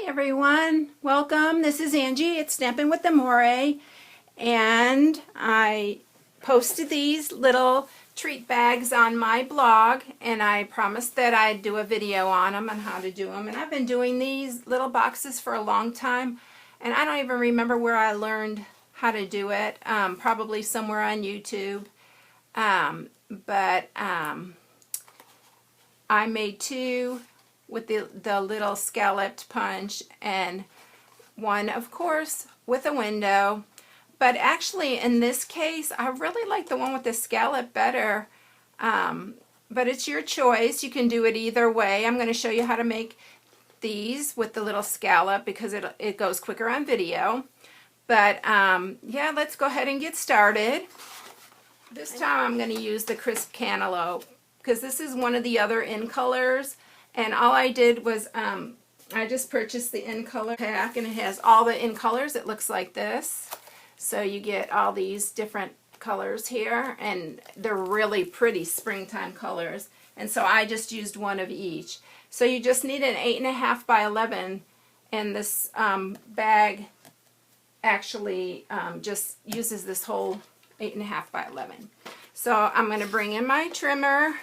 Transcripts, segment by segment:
Everyone, welcome. This is Angie at Stampin' with Amore, and I posted these little treat bags on my blog, and I promised that I'd do a video on them and how to do them. And I've been doing these little boxes for a long time, and I don't even remember where I learned how to do it. Probably somewhere on YouTube. I made two with the little scalloped punch, and one of course with a window, but actually in this case I really like the one with the scallop better, but it's your choice. You can do it either way. I'm going to show you how to make these with the little scallop because it goes quicker on video, but yeah, let's go ahead and get started. This time I'm going to use the crisp cantaloupe because this is one of the other in colors. And all I did was I just purchased the in color pack, and it has all the in colors. It looks like this. So you get all these different colors here, and they're really pretty springtime colors. And so I just used one of each. So you just need an 8.5 by 11, and this bag actually just uses this whole 8.5 by 11. So I'm going to bring in my trimmer.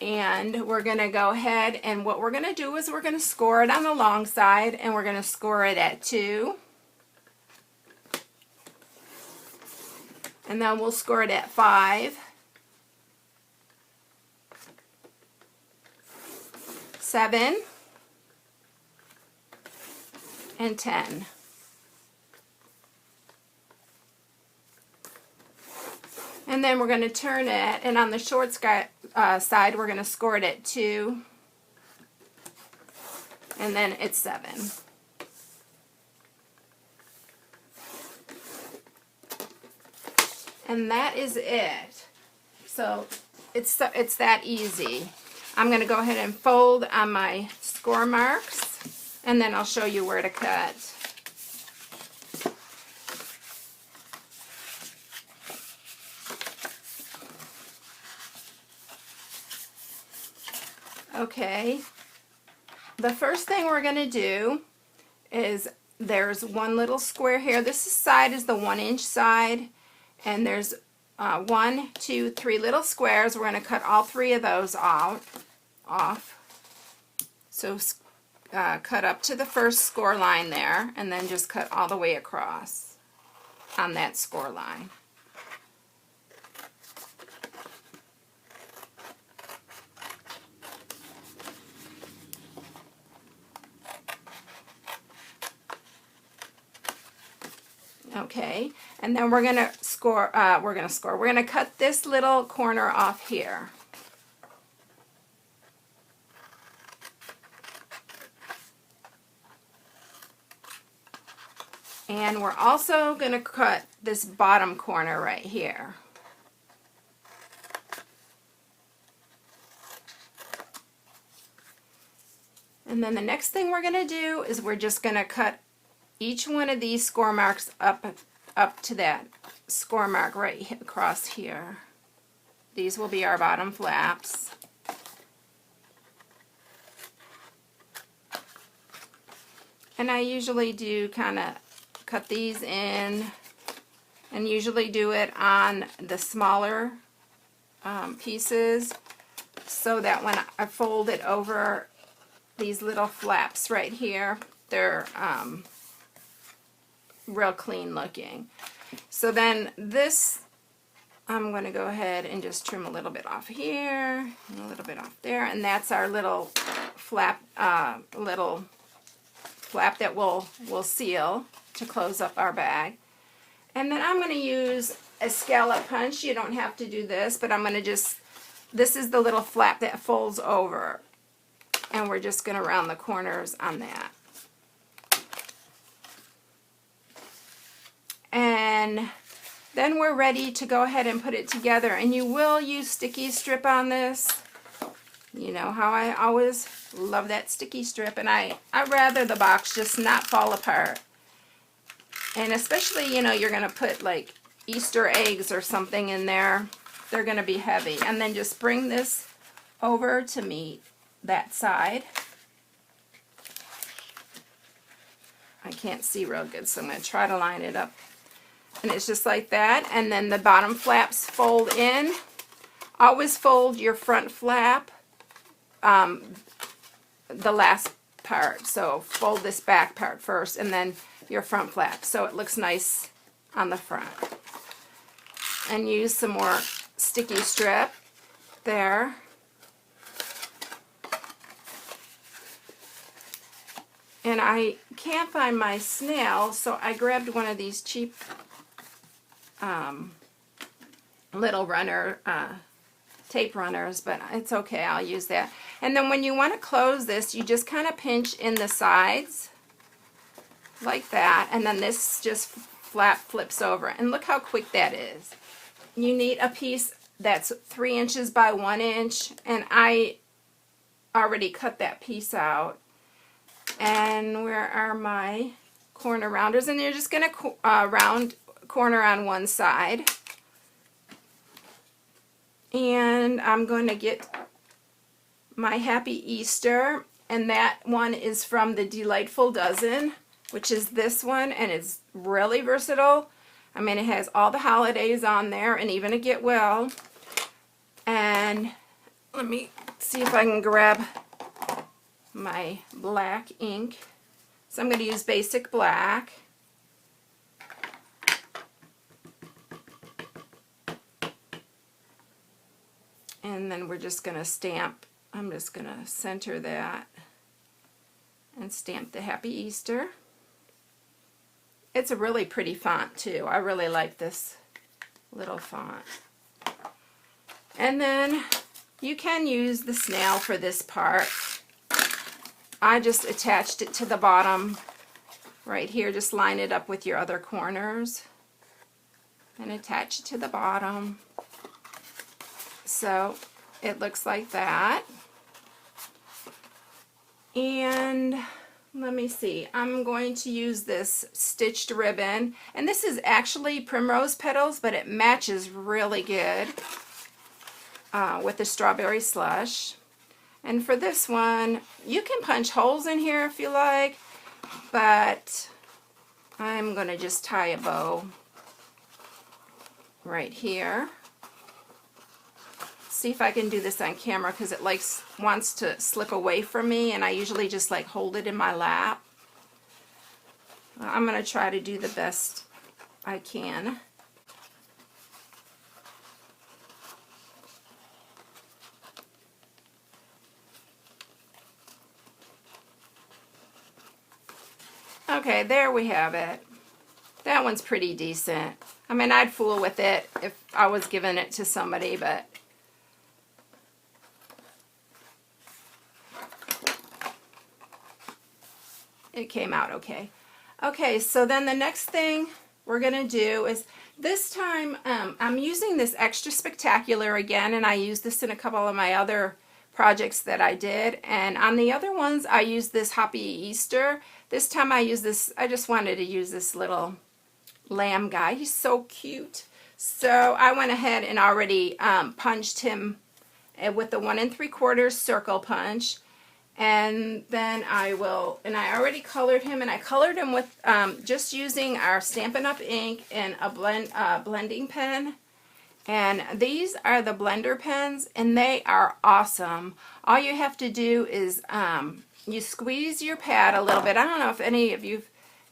And we're going to go ahead, and what we're going to do is we're going to score it on the long side, and we're going to score it at 2. And then we'll score it at 5, 7, and 10. And then we're going to turn it, and on the short side we're going to score it at 2, and then it's 7. And that is it. So it's that easy. I'm going to go ahead and fold on my score marks, and then I'll show you where to cut. Okay, the first thing we're going to do is there's one little square here. This side is the 1-inch side, and there's 1, 2, 3 little squares. We're going to cut all 3 of those off. So cut up to the first score line there, and then just cut all the way across on that score line. Okay, and then we're gonna we're gonna cut this little corner off here. And we're also gonna cut this bottom corner right here. And then the next thing we're gonna do is we're just gonna cut each one of these score marks up to that score mark right across here. These will be our bottom flaps. And I usually do kind of cut these in, and usually do it on the smaller pieces, so that when I fold it over, these little flaps right here, they're real clean looking. So then this, I'm going to go ahead and just trim a little bit off here, and a little bit off there, and that's our little flap, that we'll seal to close up our bag. And then I'm going to use a scallop punch. You don't have to do this, but I'm going to this is the little flap that folds over, and we're just going to round the corners on that. And then we're ready to go ahead and put it together, and you will use sticky strip on this. You know how I always love that sticky strip, and I'd rather the box just not fall apart. And especially, you know, you're going to put like Easter eggs or something in there, they're going to be heavy. And then just bring this over to meet that side. I can't see real good, so I'm going to try to line it up. And it's just like that. And then the bottom flaps fold in. Always fold your front flap, the last part. So fold this back part first and then your front flap so it looks nice on the front. And use some more sticky strip there. And I can't find my snail, so I grabbed one of these cheap little runner tape runners, but it's okay, I'll use that. And then when you want to close this, you just kind of pinch in the sides like that, and then this just flips over. And look how quick that is. You need a piece that's 3 inches by 1 inch, and I already cut that piece out. And where are my corner rounders? And you're just going to round corner on one side. And I'm going to get my Happy Easter, and that one is from the Delightful Dozen, which is this one, and it's really versatile. I mean, it has all the holidays on there and even a get well. And let me see if I can grab my black ink. So I'm going to use basic black. And then we're just going to stamp, I'm just going to center that and stamp the Happy Easter. It's a really pretty font too. I really like this little font. And then you can use the snail for this part. I just attached it to the bottom right here. Just line it up with your other corners and attach it to the bottom. So it looks like that. And let me see, I'm going to use this stitched ribbon, and this is actually primrose petals, but it matches really good with the strawberry slush. And for this one, you can punch holes in here if you like, but I'm going to just tie a bow right here. See if I can do this on camera, because it wants to slip away from me, and I usually just like hold it in my lap. I'm going to try to do the best I can. Okay, there we have it. That one's pretty decent. I mean, I'd fool with it if I was giving it to somebody, but it came out okay. Okay, so then the next thing we're going to do is, this time I'm using this Extra Spectacular again, and I used this in a couple of my other projects that I did. And on the other ones, I used this Happy Easter. This time I used this, I just wanted to use this little lamb guy. He's so cute. So I went ahead and already punched him with the 1 3/4 circle punch. And then I already colored him, and I colored him with just using our Stampin' Up! Ink and a blending pen. And these are the blender pens, and they are awesome. All you have to do is you squeeze your pad a little bit. I don't know if any of you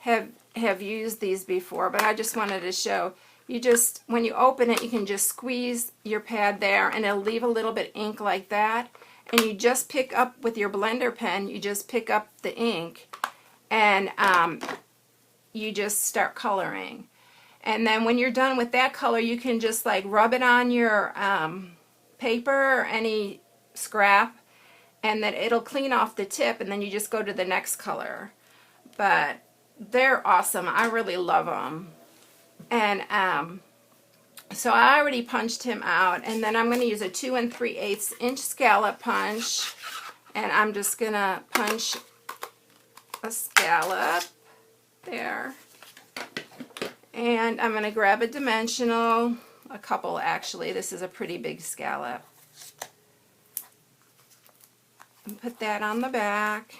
have used these before, but I just wanted to show. You just, when you open it, you can just squeeze your pad there, and it'll leave a little bit of ink like that. And you just pick up with your blender pen, you just pick up the ink, and you just start coloring. And then when you're done with that color, you can just like rub it on your paper or any scrap, and then it'll clean off the tip, and then you just go to the next color. But they're awesome. I really love them. And so I already punched him out, and then I'm going to use a 2 3/8 inch scallop punch, and I'm just going to punch a scallop there. And I'm going to grab a dimensional, a couple actually. This is a pretty big scallop. And put that on the back.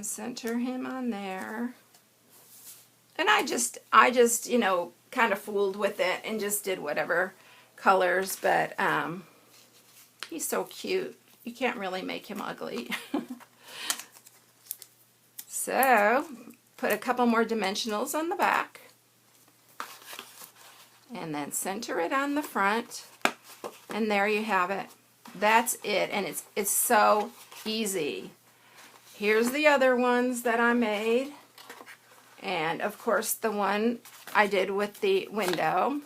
center him on there. And I just, you know, kind of fooled with it and just did whatever colors, but he's so cute. You can't really make him ugly. So, put a couple more dimensionals on the back. And then center it on the front. And there you have it. That's it. And it's so easy. Here's the other ones that I made. And of course the one I did with the window.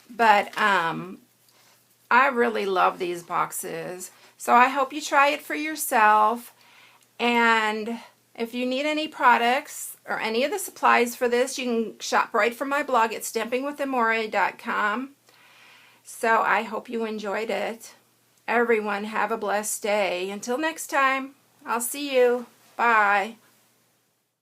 But I really love these boxes. So I hope you try it for yourself. And if you need any products or any of the supplies for this, you can shop right from my blog at stampingwithamore.com. So I hope you enjoyed it. Everyone have a blessed day. Until next time, I'll see you. Bye.